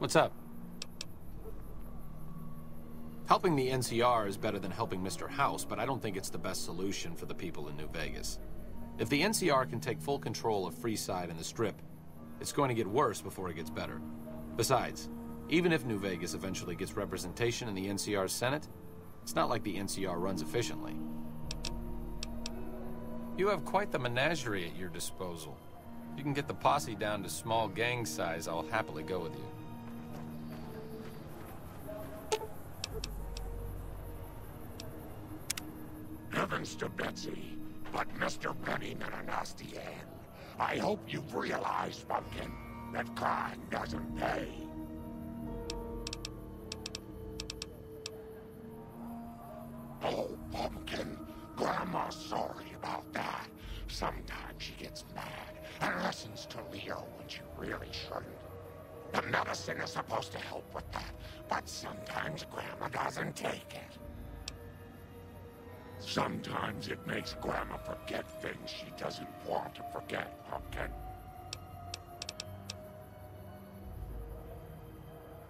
What's up? Helping the NCR is better than helping Mr. House, but I don't think it's the best solution for the people in New Vegas. If the NCR can take full control of Freeside and the Strip, it's going to get worse before it gets better. Besides, even if New Vegas eventually gets representation in the NCR's Senate, it's not like the NCR runs efficiently. You have quite the menagerie at your disposal. If you can get the posse down to small gang size, I'll happily go with you. Heavens to Betsy, but Mr. Benny Menanastian, I hope you've realized, Pumpkin, that crime doesn't pay. Oh, Pumpkin, Grandma's sorry about that. Sometimes she gets mad and listens to Leo when she really shouldn't. The medicine is supposed to help with that, but sometimes Grandma doesn't take it. Sometimes it makes Grandma forget things she doesn't want to forget, Pumpkin.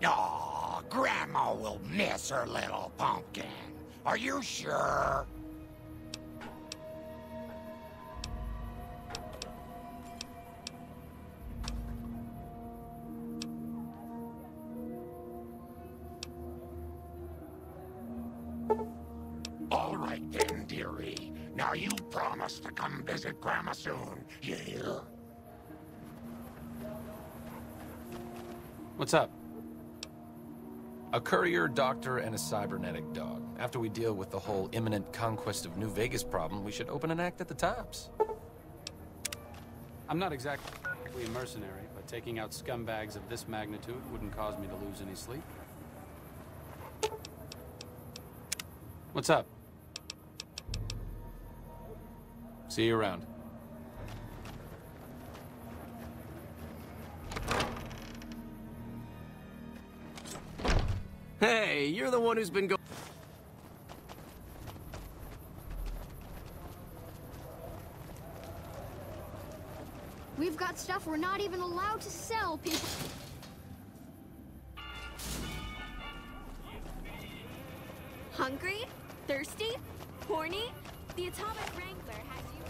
Aw, Grandma will miss her little pumpkin. Are you sure? All right then, dearie. Now you promise to come visit Grandma soon, you hear? What's up? A courier, doctor, and a cybernetic dog. After we deal with the whole imminent conquest of New Vegas problem, we should open an act at the Tops. I'm not exactly a mercenary, but taking out scumbags of this magnitude wouldn't cause me to lose any sleep. What's up? See you around. Hey, you're the one who's been going. We've got stuff we're not even allowed to sell, people. Hungry? Thirsty? Horny? The Atomic Wrangler has you...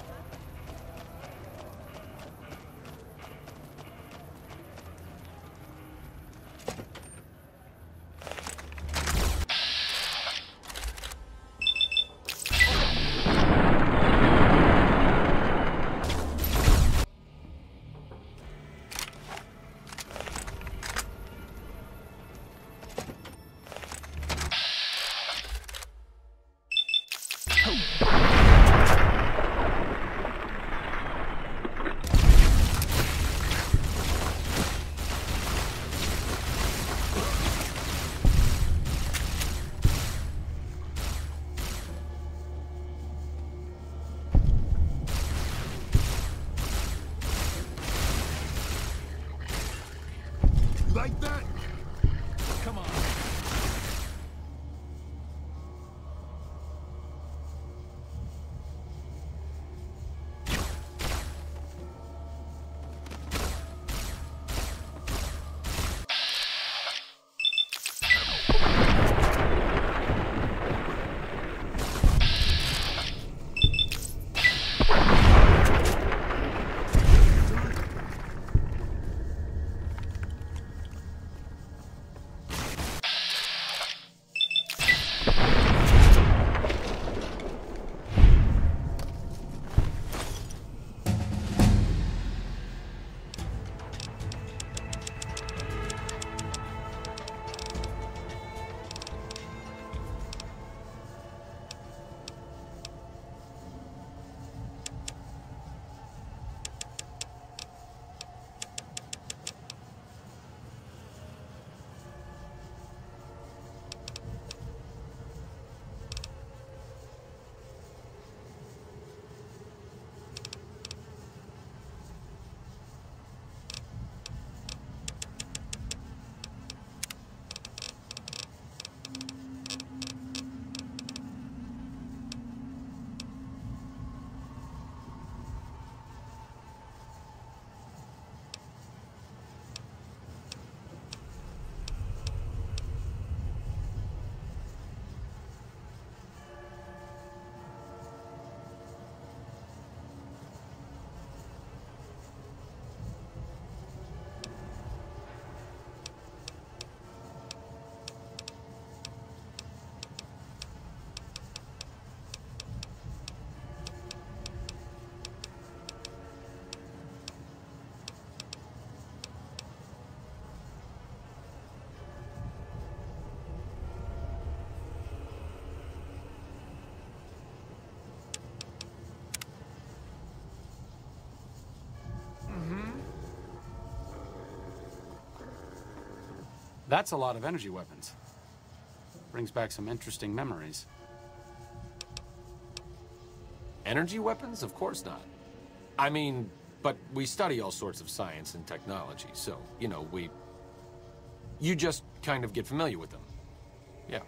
That's a lot of energy weapons. Brings back some interesting memories. Energy weapons? Of course not. I mean, but we study all sorts of science and technology, so, you know, you just kind of get familiar with them. Yeah.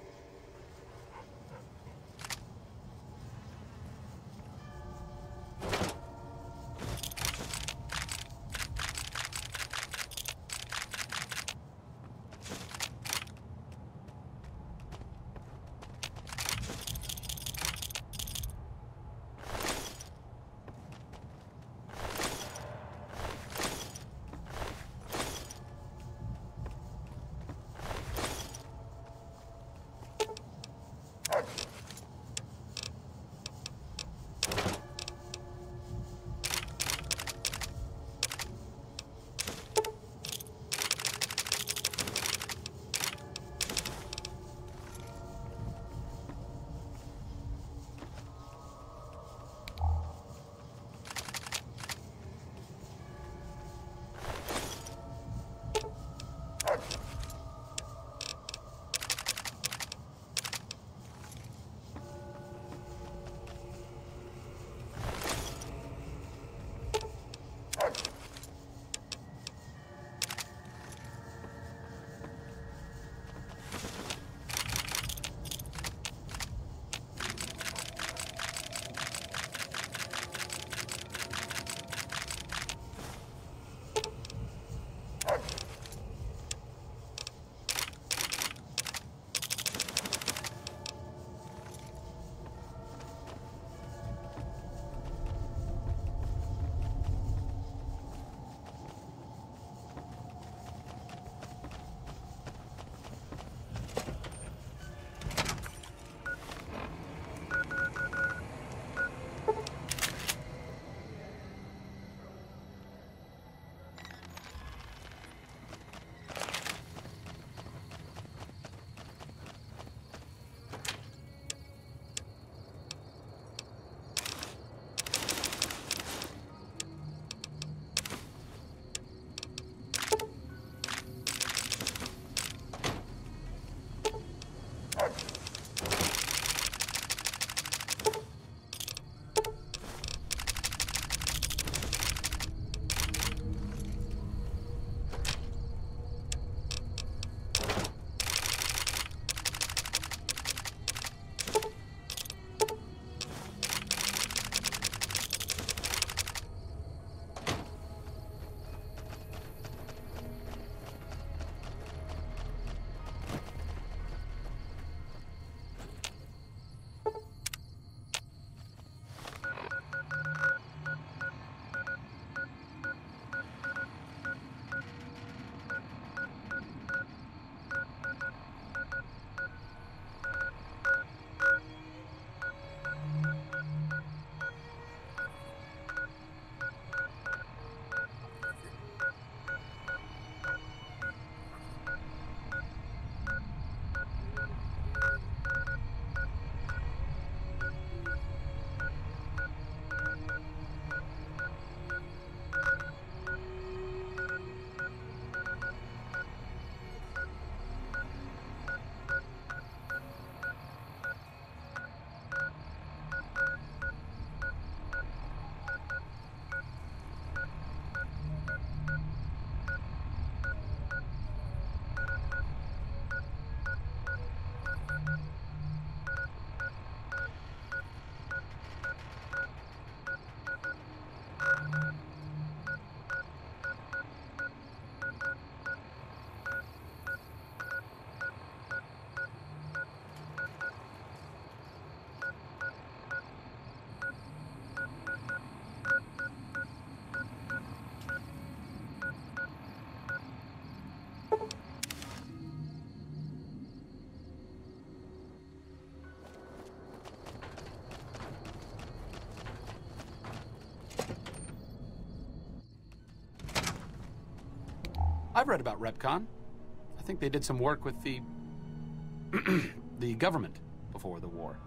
I've read about Repcon. I think they did some work with the the government before the war.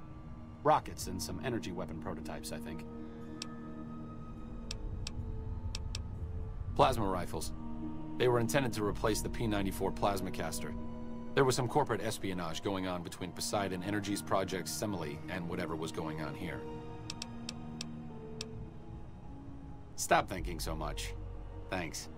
Rockets and some energy weapon prototypes, I think. Plasma rifles. They were intended to replace the P-94 plasma caster. There was some corporate espionage going on between Poseidon Energy's project Semele and whatever was going on here. Stop thinking so much. Thanks.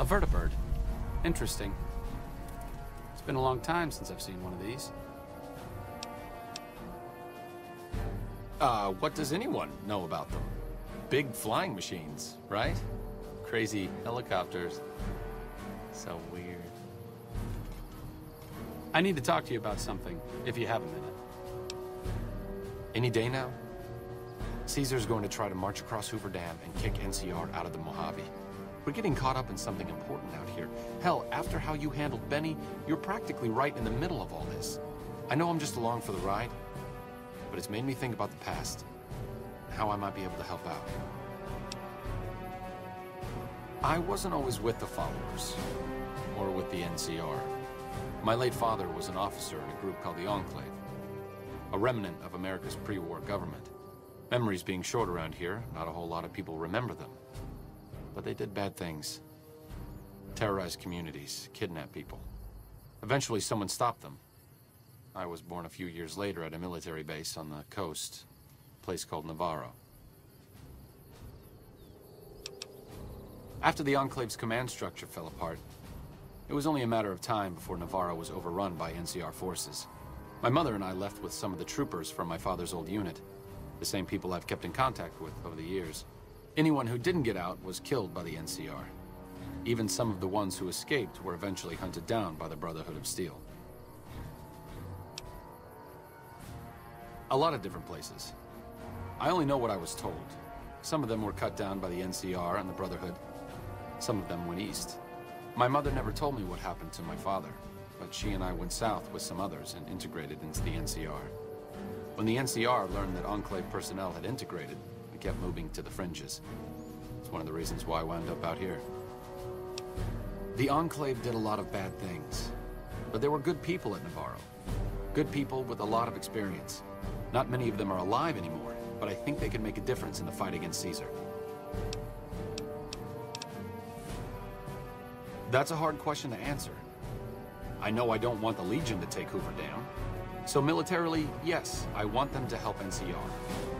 A vertibird. Interesting. It's been a long time since I've seen one of these. What does anyone know about them? Big flying machines, right? Crazy helicopters. So weird. I need to talk to you about something, if you have a minute. Any day now? Caesar's going to try to march across Hoover Dam and kick NCR out of the Mojave. We're getting caught up in something important out here. Hell, after how you handled Benny, you're practically right in the middle of all this. I know I'm just along for the ride, but it's made me think about the past, and how I might be able to help out. I wasn't always with the followers, or with the NCR. My late father was an officer in a group called the Enclave, a remnant of America's pre-war government. Memories being short around here, not a whole lot of people remember them. But they did bad things. Terrorized communities, kidnapped people. Eventually someone stopped them. I was born a few years later at a military base on the coast, a place called Navarro. After the Enclave's command structure fell apart, it was only a matter of time before Navarro was overrun by NCR forces. My mother and I left with some of the troopers from my father's old unit, the same people I've kept in contact with over the years. Anyone who didn't get out was killed by the NCR. Even some of the ones who escaped were eventually hunted down by the Brotherhood of Steel. A lot of different places. I only know what I was told. Some of them were cut down by the NCR and the Brotherhood. Some of them went east. My mother never told me what happened to my father, but she and I went south with some others and integrated into the NCR. When the NCR learned that Enclave personnel had integrated, we kept moving to the fringes. It's one of the reasons why I wound up out here. The Enclave did a lot of bad things, but there were good people at Navarro. Good people with a lot of experience. Not many of them are alive anymore, but I think they could make a difference in the fight against Caesar. That's a hard question to answer. I know I don't want the Legion to take Hoover down. So militarily, yes, I want them to help NCR.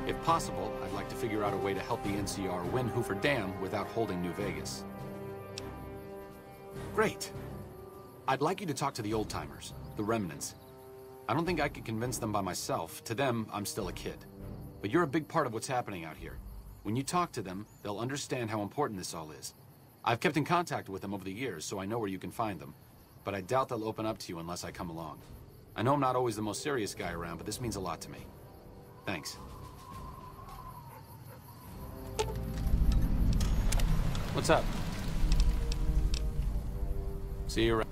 If possible, I'd like to figure out a way to help the NCR win Hoover Dam without holding New Vegas. Great. I'd like you to talk to the old-timers, the remnants. I don't think I could convince them by myself. To them, I'm still a kid. But you're a big part of what's happening out here. When you talk to them, they'll understand how important this all is. I've kept in contact with them over the years, so I know where you can find them. But I doubt they'll open up to you unless I come along. I know I'm not always the most serious guy around, but this means a lot to me. Thanks. What's up? See you around.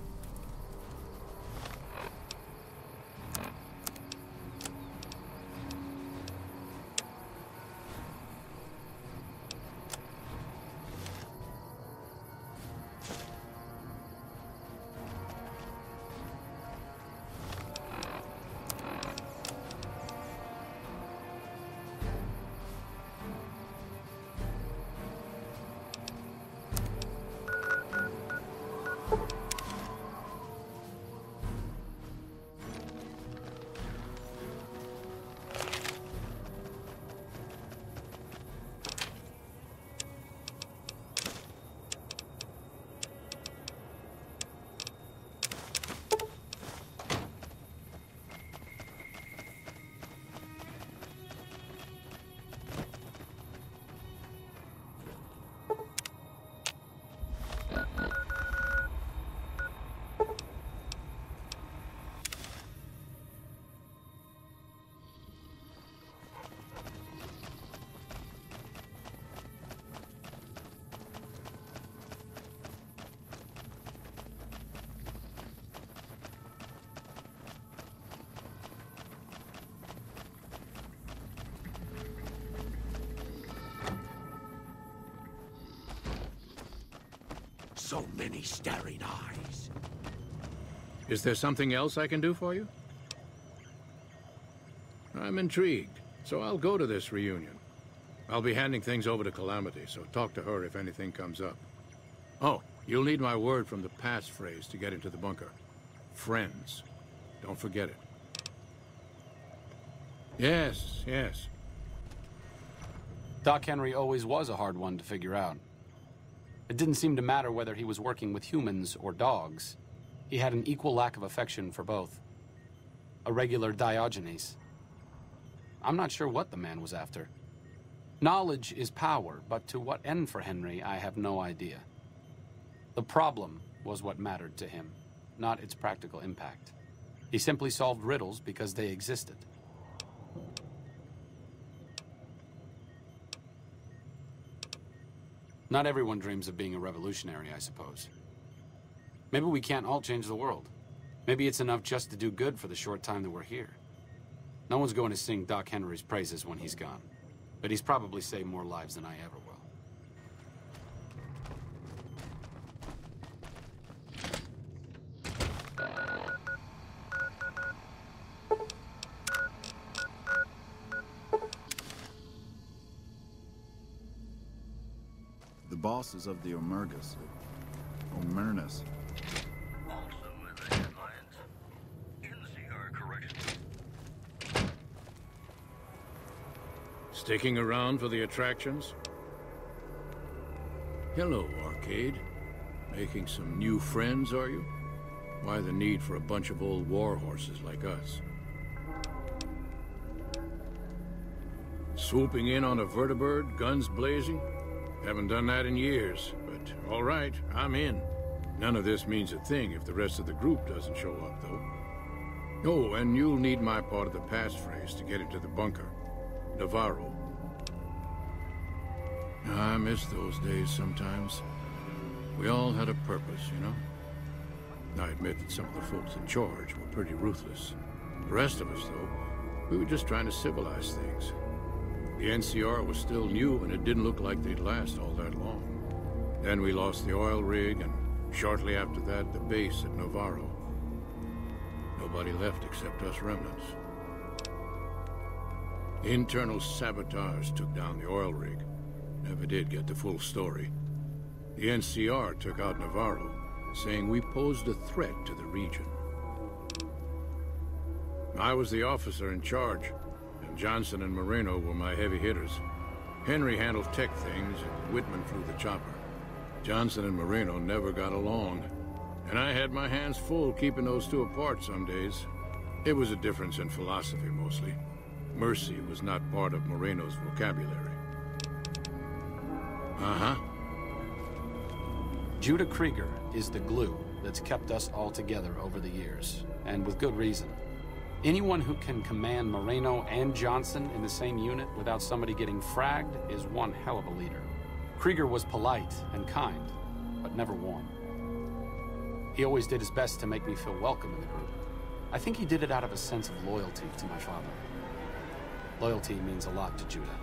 So many staring eyes. Is there something else I can do for you? I'm intrigued, so I'll go to this reunion. I'll be handing things over to Calamity, so talk to her if anything comes up. Oh, you'll need my word from the passphrase to get into the bunker. Friends. Don't forget it. Yes, yes. Doc Henry always was a hard one to figure out. It didn't seem to matter whether he was working with humans or dogs. He had an equal lack of affection for both. A regular Diogenes. I'm not sure what the man was after. Knowledge is power, but to what end for Henry, I have no idea. The problem was what mattered to him, not its practical impact. He simply solved riddles because they existed. Not everyone dreams of being a revolutionary, I suppose. Maybe we can't all change the world. Maybe it's enough just to do good for the short time that we're here. No one's going to sing Doc Henry's praises when he's gone. But he's probably saved more lives than I ever will. The bosses of the Omergas. Omernus. Also in the headlines, NCR correction. Sticking around for the attractions? Hello, Arcade. Making some new friends, are you? Why the need for a bunch of old war horses like us? Swooping in on a vertibird, guns blazing? Haven't done that in years, but all right, I'm in. None of this means a thing if the rest of the group doesn't show up, though. Oh, and you'll need my part of the passphrase to get into the bunker. Navarro. I miss those days sometimes. We all had a purpose, you know? I admit that some of the folks in charge were pretty ruthless. The rest of us, though, we were just trying to civilize things. The NCR was still new, and it didn't look like they'd last all that long. Then we lost the oil rig, and Shortly after that, the base at Navarro. Nobody left except us remnants. Internal sabotage took down the oil rig. Never did get the full story. The NCR took out Navarro, saying we posed a threat to the region. I was the officer in charge, and Johnson and Moreno were my heavy hitters. Henry handled tech things, and Whitman flew the chopper. Johnson and Moreno never got along, and I had my hands full keeping those two apart some days. It was a difference in philosophy, mostly. Mercy was not part of Moreno's vocabulary. Uh-huh. Judah Krieger is the glue that's kept us all together over the years, and with good reason. Anyone who can command Moreno and Johnson in the same unit without somebody getting fragged is one hell of a leader. Krieger was polite and kind, but never warm. He always did his best to make me feel welcome in the group. I think he did it out of a sense of loyalty to my father. Loyalty means a lot to Judah.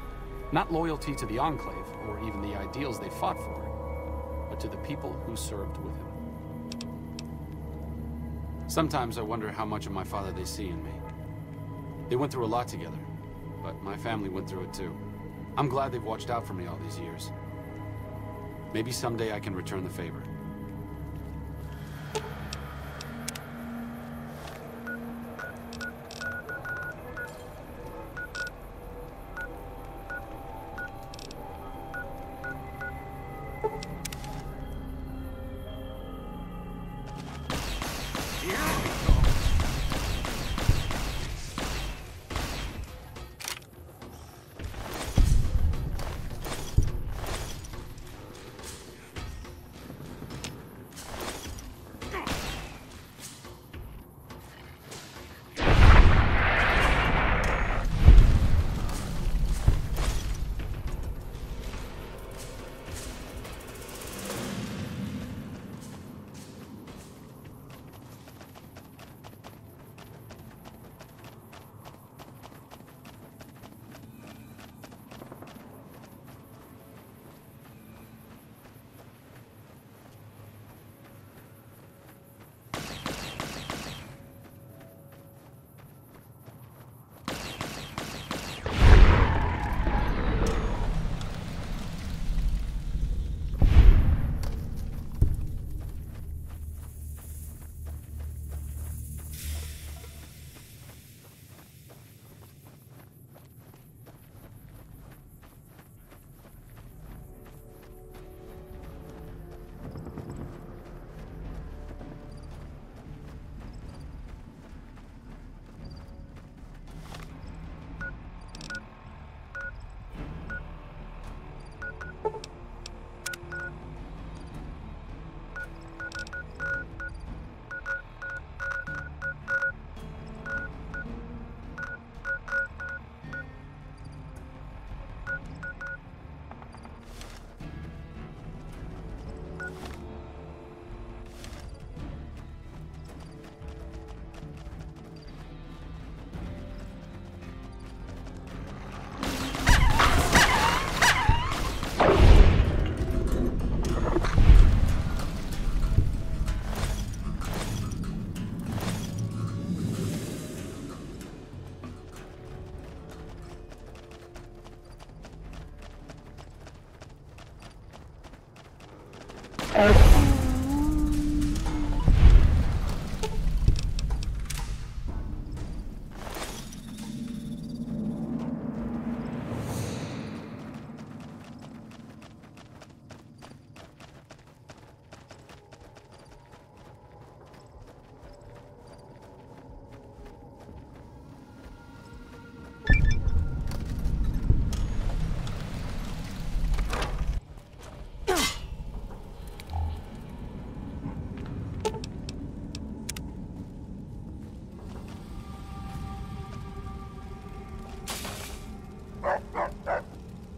Not loyalty to the Enclave, or even the ideals they fought for, but to the people who served with him. Sometimes I wonder how much of my father they see in me. They went through a lot together, but my family went through it too. I'm glad they've watched out for me all these years. Maybe someday I can return the favor.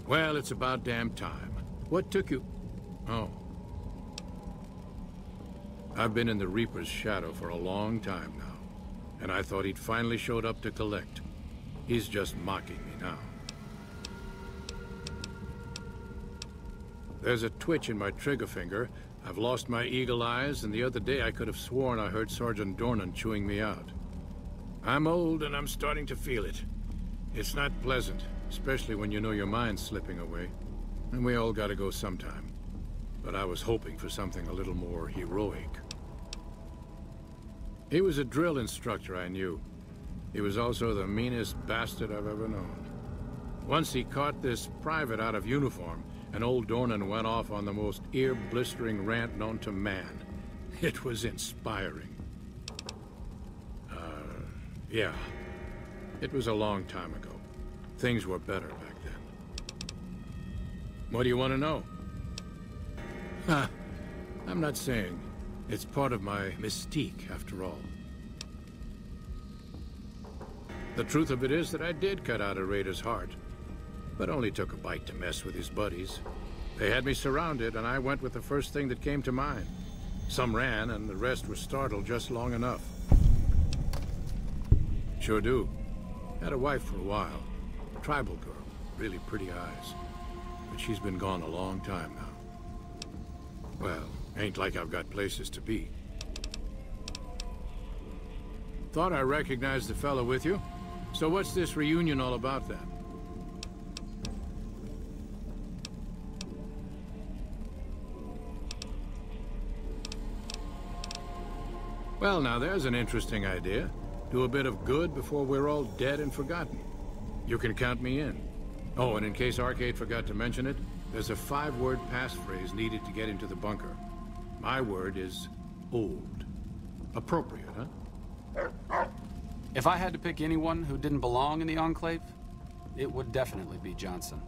Well, it's about damn time. What took you... Oh. I've been in the Reaper's shadow for a long time now, and I thought he'd finally showed up to collect. He's just mocking me now. There's a twitch in my trigger finger. I've lost my eagle eyes, and the other day I could have sworn I heard Sergeant Dornan chewing me out. I'm old, and I'm starting to feel it. It's not pleasant, especially when you know your mind's slipping away. And we all gotta go sometime. But I was hoping for something a little more heroic. He was a drill instructor I knew. He was also the meanest bastard I've ever known. Once he caught this private out of uniform, and old Dornan went off on the most ear-blistering rant known to man. It was inspiring. Yeah. It was a long time ago. Things were better back then. What do you want to know? I'm not saying. It's part of my mystique, after all. The truth of it is that I did cut out a raider's heart, but only took a bite to mess with his buddies. They had me surrounded, and I went with the first thing that came to mind. Some ran, and the rest were startled just long enough. Sure do. Had a wife for a while. Tribal girl. Really pretty eyes. But she's been gone a long time now. Well, ain't like I've got places to be. Thought I recognized the fellow with you. So what's this reunion all about then? Well, now there's an interesting idea. Do a bit of good before we're all dead and forgotten. You can count me in. Oh, and in case Arcade forgot to mention it, there's a 5-word passphrase needed to get into the bunker. My word is old. Appropriate, huh? If I had to pick anyone who didn't belong in the Enclave, it would definitely be Johnson.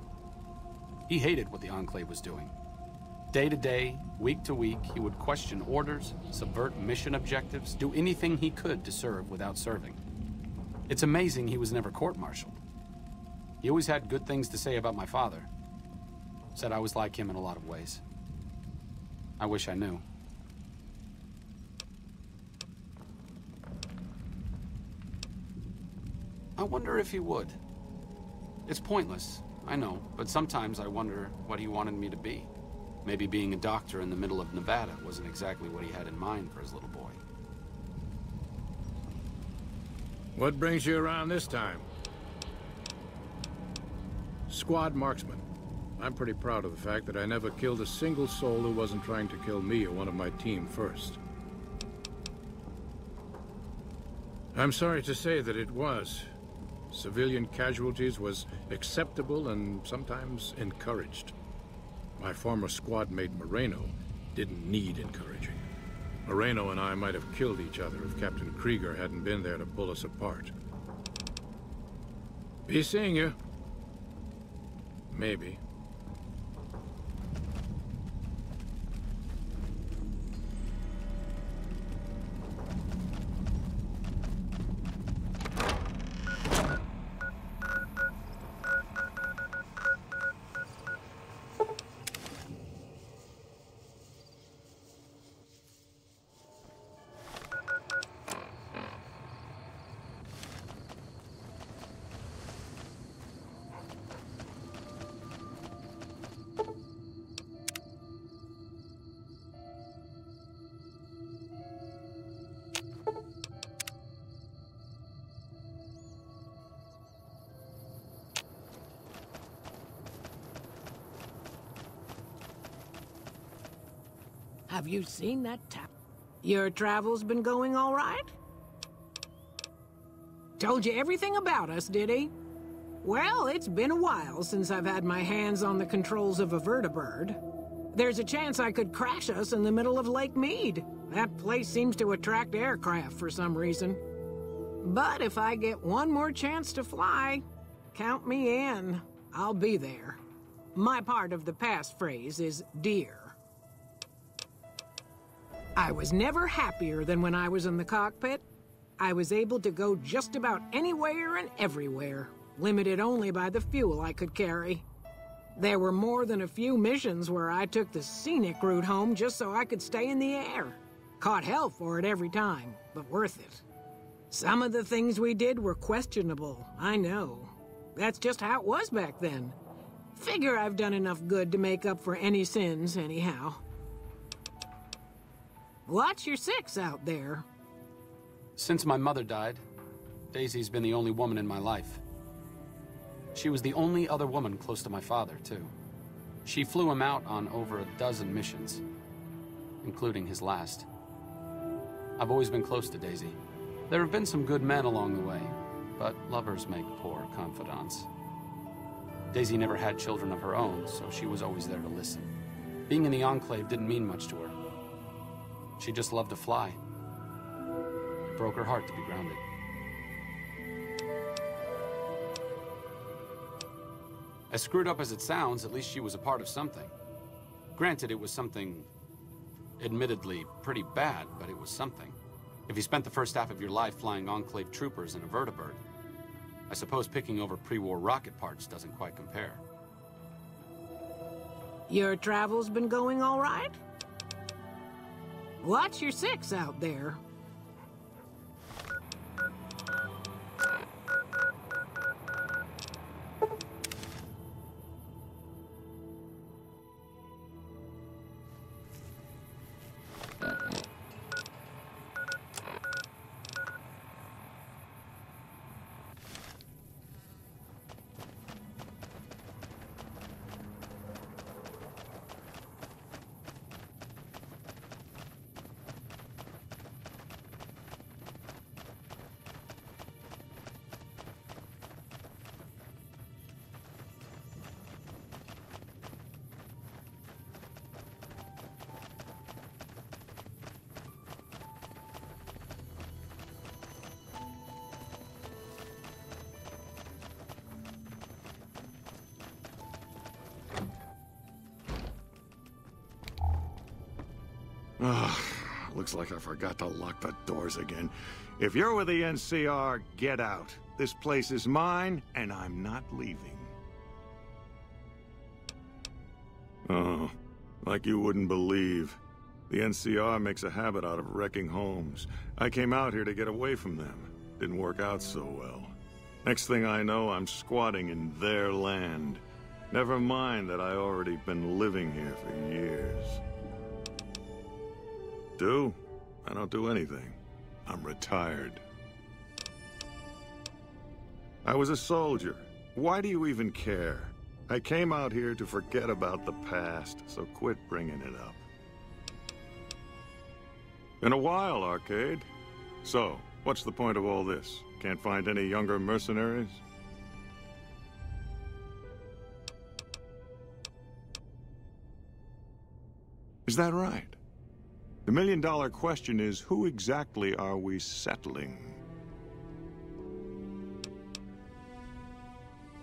He hated what the Enclave was doing. Day to day, week to week, he would question orders, subvert mission objectives, do anything he could to serve without serving. It's amazing he was never court-martialed. He always had good things to say about my father. Said I was like him in a lot of ways. I wish I knew. I wonder if he would. It's pointless, I know, but sometimes I wonder what he wanted me to be. Maybe being a doctor in the middle of Nevada wasn't exactly what he had in mind for his little boy. What brings you around this time? Squad marksman. I'm pretty proud of the fact that I never killed a single soul who wasn't trying to kill me or one of my team first. I'm sorry to say that it was. Civilian casualties was acceptable and sometimes encouraged. My former squad mate Moreno didn't need encouraging. Moreno and I might have killed each other if Captain Krieger hadn't been there to pull us apart. Be seeing you. Maybe. Have you seen that tap? Your travel's been going all right? Told you everything about us, did he? Well, it's been a while since I've had my hands on the controls of a vertibird. There's a chance I could crash us in the middle of Lake Mead. That place seems to attract aircraft for some reason. But if I get one more chance to fly, count me in. I'll be there. My part of the passphrase is dear. I was never happier than when I was in the cockpit. I was able to go just about anywhere and everywhere, limited only by the fuel I could carry. There were more than a few missions where I took the scenic route home just so I could stay in the air. Caught hell for it every time, but worth it. Some of the things we did were questionable, I know. That's just how it was back then. Figure I've done enough good to make up for any sins, anyhow. Watch your six out there. Since my mother died, Daisy's been the only woman in my life. She was the only other woman close to my father, too. She flew him out on over a dozen missions, including his last. I've always been close to Daisy. There have been some good men along the way, but lovers make poor confidants. Daisy never had children of her own, so she was always there to listen. Being in the Enclave didn't mean much to her. She just loved to fly. It broke her heart to be grounded. As screwed up as it sounds, at least she was a part of something. Granted, it was something admittedly pretty bad, but it was something. If you spent the first half of your life flying Enclave troopers in a vertibird, I suppose picking over pre-war rocket parts doesn't quite compare. Your travel's been going all right? Watch your six out there. Looks like I forgot to lock the doors again. If you're with the NCR, get out. This place is mine, and I'm not leaving. Oh, like you wouldn't believe. The NCR makes a habit out of wrecking homes. I came out here to get away from them. Didn't work out so well. Next thing I know, I'm squatting in their land. Never mind that I already been living here for years. I don't do anything. I'm retired. I was a soldier. Why do you even care? I came out here to forget about the past, so quit bringing it up. Been a while, Arcade. So, what's the point of all this? Can't find any younger mercenaries? Is that right? The million-dollar question is, who exactly are we settling?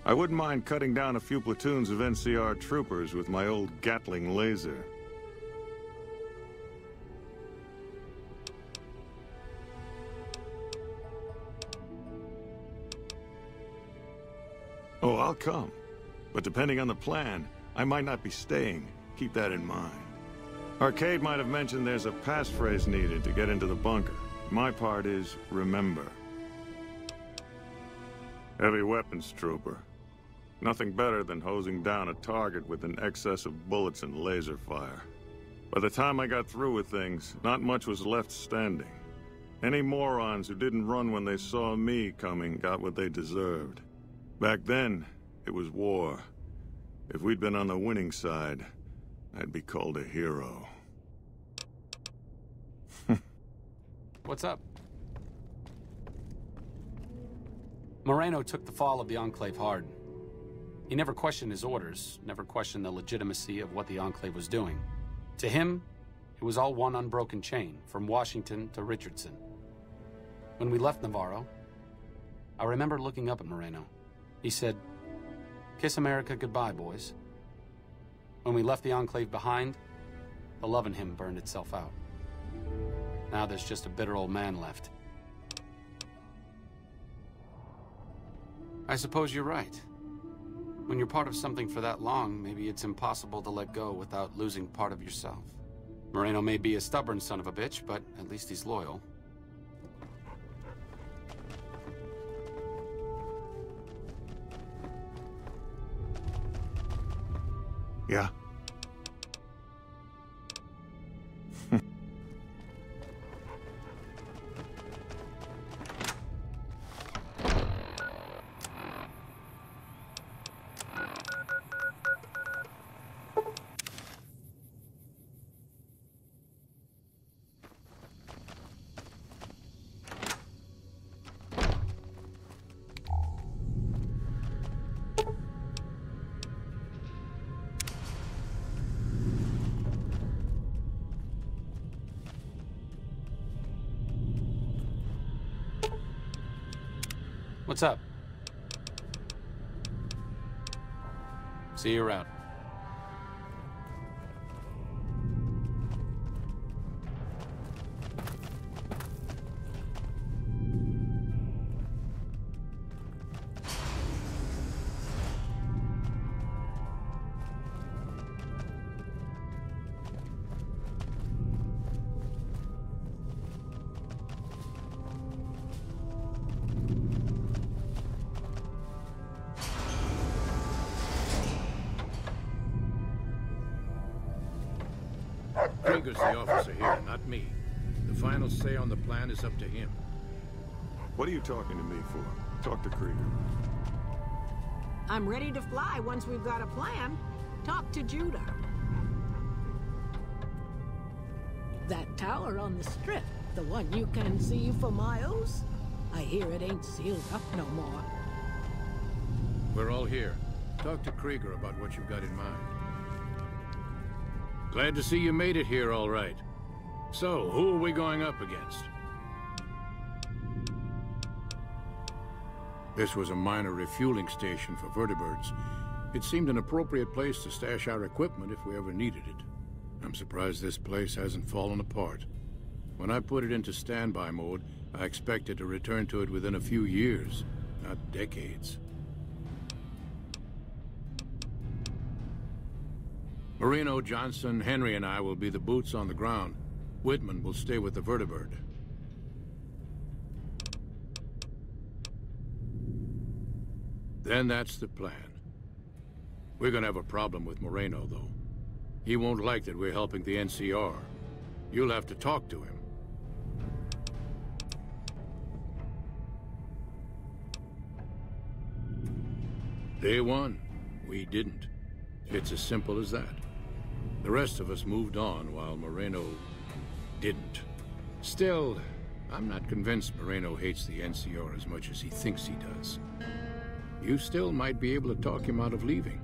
I wouldn't mind cutting down a few platoons of NCR troopers with my old Gatling laser. Oh, I'll come. But depending on the plan, I might not be staying. Keep that in mind. Arcade might have mentioned there's a passphrase needed to get into the bunker. My part is, remember. Heavy weapons trooper. Nothing better than hosing down a target with an excess of bullets and laser fire. By the time I got through with things, not much was left standing. Any morons who didn't run when they saw me coming got what they deserved. Back then, it was war. If we'd been on the winning side, I'd be called a hero. What's up? Moreno took the fall of the Enclave hard. He never questioned his orders, never questioned the legitimacy of what the Enclave was doing. To him, it was all one unbroken chain, from Washington to Richardson. When we left Navarro, I remember looking up at Moreno. He said, "Kiss America goodbye, boys." When we left the Enclave behind, the love in him burned itself out. Now there's just a bitter old man left. I suppose you're right. When you're part of something for that long, maybe it's impossible to let go without losing part of yourself. Moreno may be a stubborn son of a bitch, but at least he's loyal. Yeah? What's up? See you around. Krieger's the officer here, not me. The final say on the plan is up to him. What are you talking to me for? Talk to Krieger. I'm ready to fly once we've got a plan. Talk to Judah. That tower on the strip, the one you can see for miles? I hear it ain't sealed up no more. We're all here. Talk to Krieger about what you've got in mind. Glad to see you made it here all right. So, who are we going up against? This was a minor refueling station for vertibirds. It seemed an appropriate place to stash our equipment if we ever needed it. I'm surprised this place hasn't fallen apart. When I put it into standby mode, I expected to return to it within a few years, not decades. Marino, Johnson, Henry, and I will be the boots on the ground. Whitman will stay with the vertibird. Then that's the plan. We're gonna have a problem with Moreno, though. He won't like that we're helping the NCR. You'll have to talk to him. Day one, we didn't. It's as simple as that. The rest of us moved on while Moreno didn't. Still, I'm not convinced Moreno hates the NCR as much as he thinks he does. You still might be able to talk him out of leaving.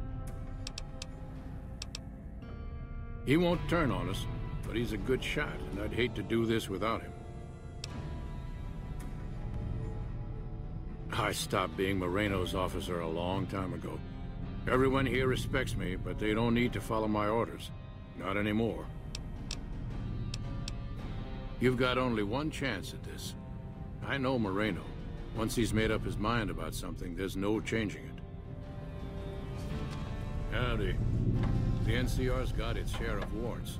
He won't turn on us, but he's a good shot, and I'd hate to do this without him. I stopped being Moreno's officer a long time ago. Everyone here respects me, but they don't need to follow my orders. Not anymore. You've got only one chance at this. I know Moreno. Once he's made up his mind about something, there's no changing it. Howdy. The NCR's got its share of warts,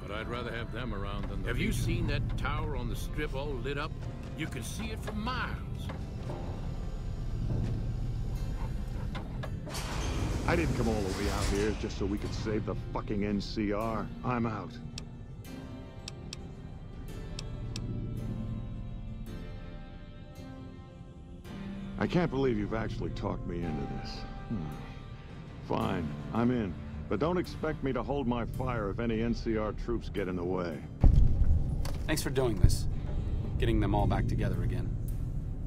but I'd rather have them around than the... Have you seen that tower on the strip all lit up? You can see it for miles. I didn't come all the way out here just so we could save the fucking NCR. I'm out. I can't believe you've actually talked me into this. Fine, I'm in. But don't expect me to hold my fire if any NCR troops get in the way. Thanks for doing this. Getting them all back together again.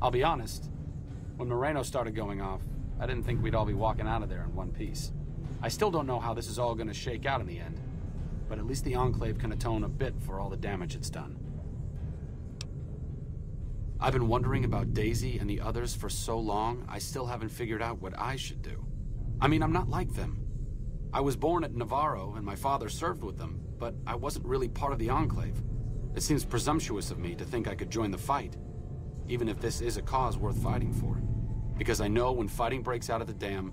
I'll be honest, when Moreno started going off, I didn't think we'd all be walking out of there in one piece. I still don't know how this is all gonna shake out in the end, but at least the Enclave can atone a bit for all the damage it's done. I've been wondering about Daisy and the others for so long, I still haven't figured out what I should do. I mean, I'm not like them. I was born at Navarro and my father served with them, but I wasn't really part of the Enclave. It seems presumptuous of me to think I could join the fight, even if this is a cause worth fighting for. Because I know when fighting breaks out at the dam,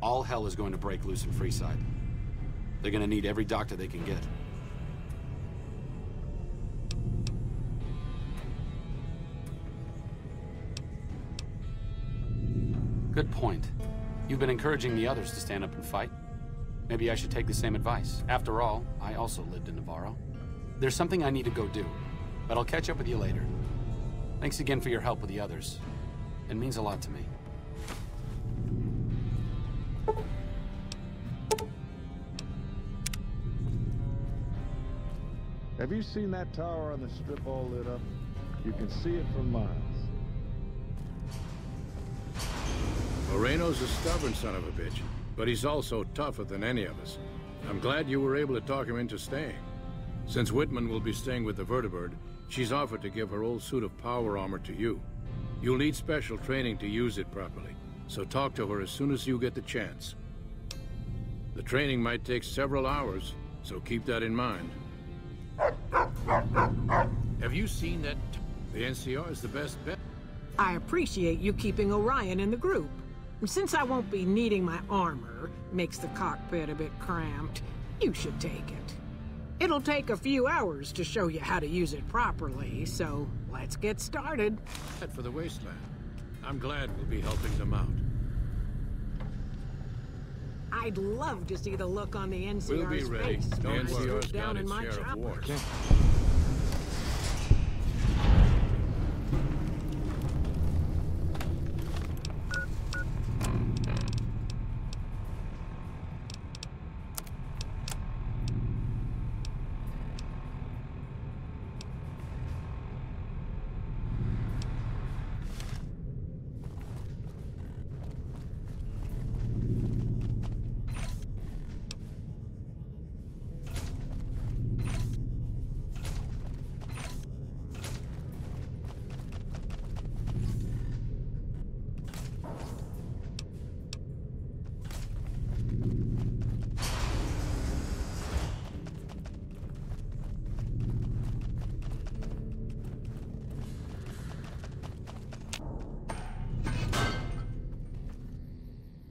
all hell is going to break loose in Freeside. They're gonna need every doctor they can get. Good point. You've been encouraging the others to stand up and fight. Maybe I should take the same advice. After all, I also lived in Navarro. There's something I need to go do, but I'll catch up with you later. Thanks again for your help with the others. It means a lot to me. Have you seen that tower on the strip all lit up? You can see it for miles. Moreno's a stubborn son of a bitch, but he's also tougher than any of us. I'm glad you were able to talk him into staying. Since Whitman will be staying with the vertibird, she's offered to give her old suit of power armor to you. You'll need special training to use it properly, so talk to her as soon as you get the chance. The training might take several hours, so keep that in mind. Have you seen that? The NCR is the best bet. I appreciate you keeping Orion in the group. Since I won't be needing my armor, makes the cockpit a bit cramped, you should take it. It'll take a few hours to show you how to use it properly, so let's get started. For the wasteland. I'm glad we'll be helping them out. I'd love to see the look on the NCR's We'll be ready. face The when I NCR's swoop down got in its my share of chopper. wars.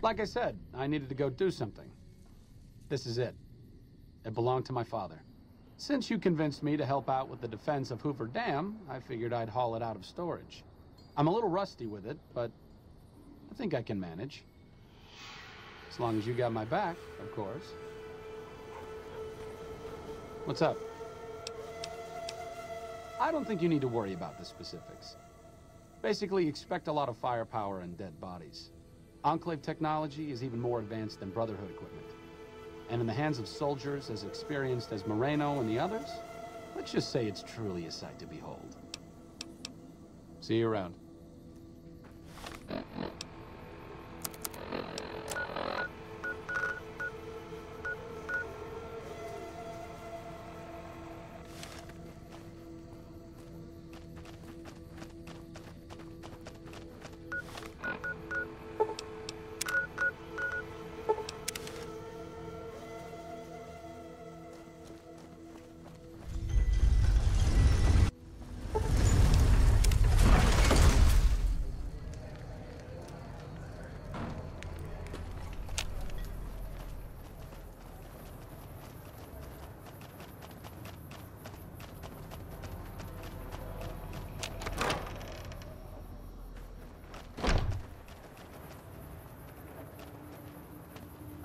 Like I said, I needed to go do something. This is it. It belonged to my father. Since you convinced me to help out with the defense of Hoover Dam, I figured I'd haul it out of storage. I'm a little rusty with it, but I think I can manage. As long as you got my back, of course. What's up? I don't think you need to worry about the specifics. Basically, expect a lot of firepower and dead bodies. Enclave technology is even more advanced than Brotherhood equipment. And in the hands of soldiers as experienced as Moreno and the others, let's just say it's truly a sight to behold. See you around.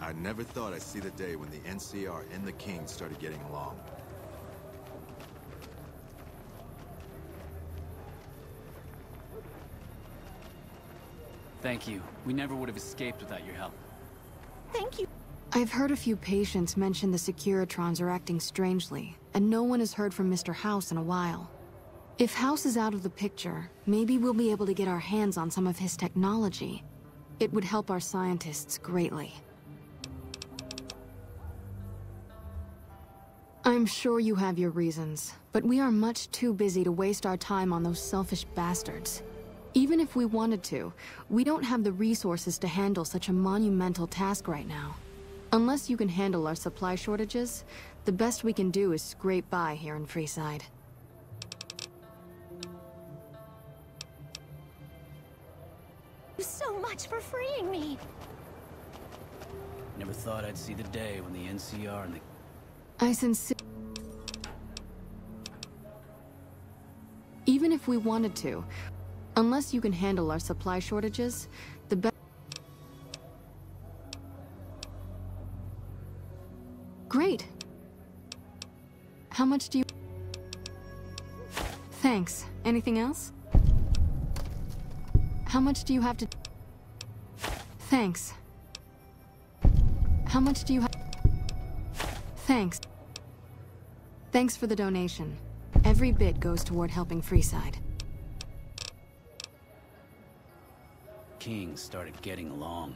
I never thought I'd see the day when the NCR and the King started getting along. Thank you. We never would have escaped without your help. Thank you. I've heard a few patients mention the Securitrons are acting strangely, and no one has heard from Mr. House in a while. If House is out of the picture, maybe we'll be able to get our hands on some of his technology. It would help our scientists greatly. I'm sure you have your reasons, but we are much too busy to waste our time on those selfish bastards. Even if we wanted to, we don't have the resources to handle such a monumental task right now. Unless you can handle our supply shortages, the best we can do is scrape by here in Freeside. Thank you so much for freeing me. Never thought I'd see the day when the NCR and the... I sincerely... Even if we wanted to, unless you can handle our supply shortages, the best... Great. How much do you... Thanks. Anything else? How much do you have to... Thanks. How much do you have... Thanks. Thanks for the donation. Every bit goes toward helping Freeside. King started getting along.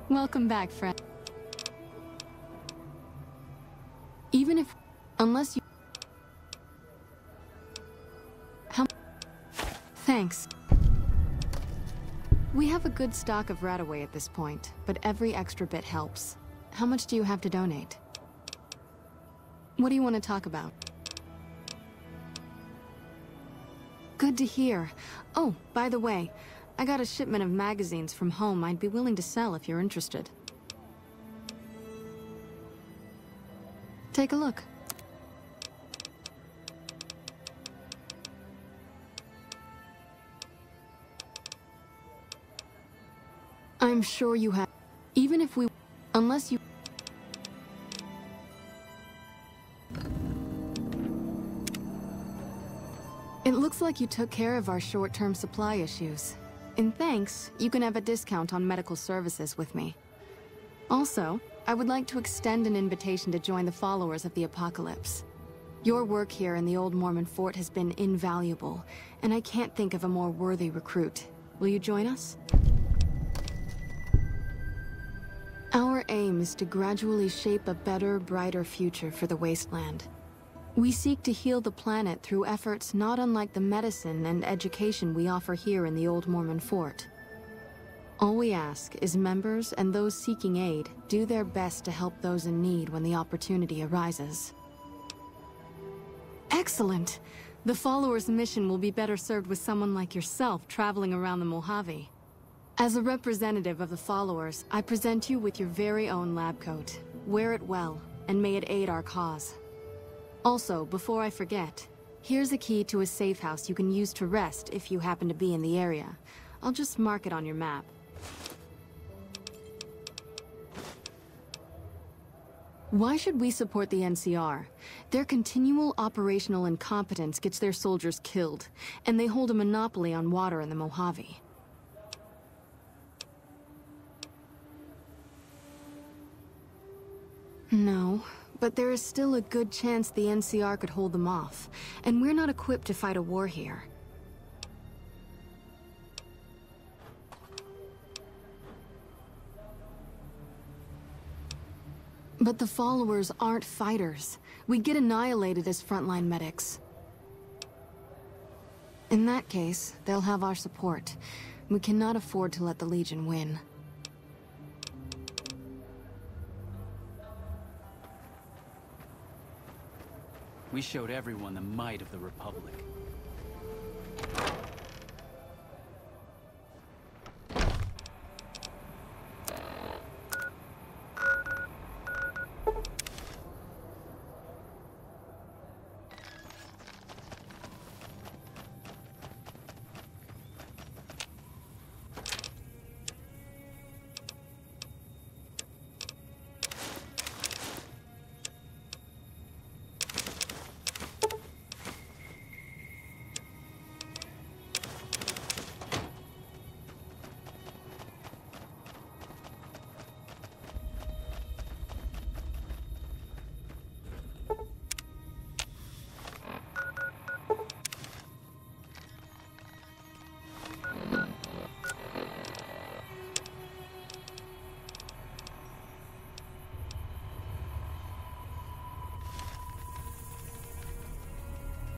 Welcome back, friend. Even if... Unless you... How... Thanks. We have a good stock of Radaway at this point, but every extra bit helps. How much do you have to donate? What do you want to talk about? Good to hear. Oh, by the way, I got a shipment of magazines from home I'd be willing to sell if you're interested. Take a look. I'm sure you have... Even if we... Unless you... It looks like you took care of our short-term supply issues. In thanks, you can have a discount on medical services with me. Also, I would like to extend an invitation to join the followers of the Apocalypse. Your work here in the old Mormon fort has been invaluable, and I can't think of a more worthy recruit. Will you join us? Our aim is to gradually shape a better, brighter future for the Wasteland. We seek to heal the planet through efforts not unlike the medicine and education we offer here in the old Mormon fort. All we ask is members and those seeking aid do their best to help those in need when the opportunity arises. Excellent! The followers' mission will be better served with someone like yourself traveling around the Mojave. As a representative of the followers, I present you with your very own lab coat. Wear it well, and may it aid our cause. Also, before I forget, here's a key to a safe house you can use to rest if you happen to be in the area. I'll just mark it on your map. Why should we support the NCR? Their continual operational incompetence gets their soldiers killed, and they hold a monopoly on water in the Mojave. No, but there is still a good chance the NCR could hold them off, and we're not equipped to fight a war here. But the followers aren't fighters. We'd get annihilated as frontline medics. In that case, they'll have our support. We cannot afford to let the Legion win. We showed everyone the might of the Republic.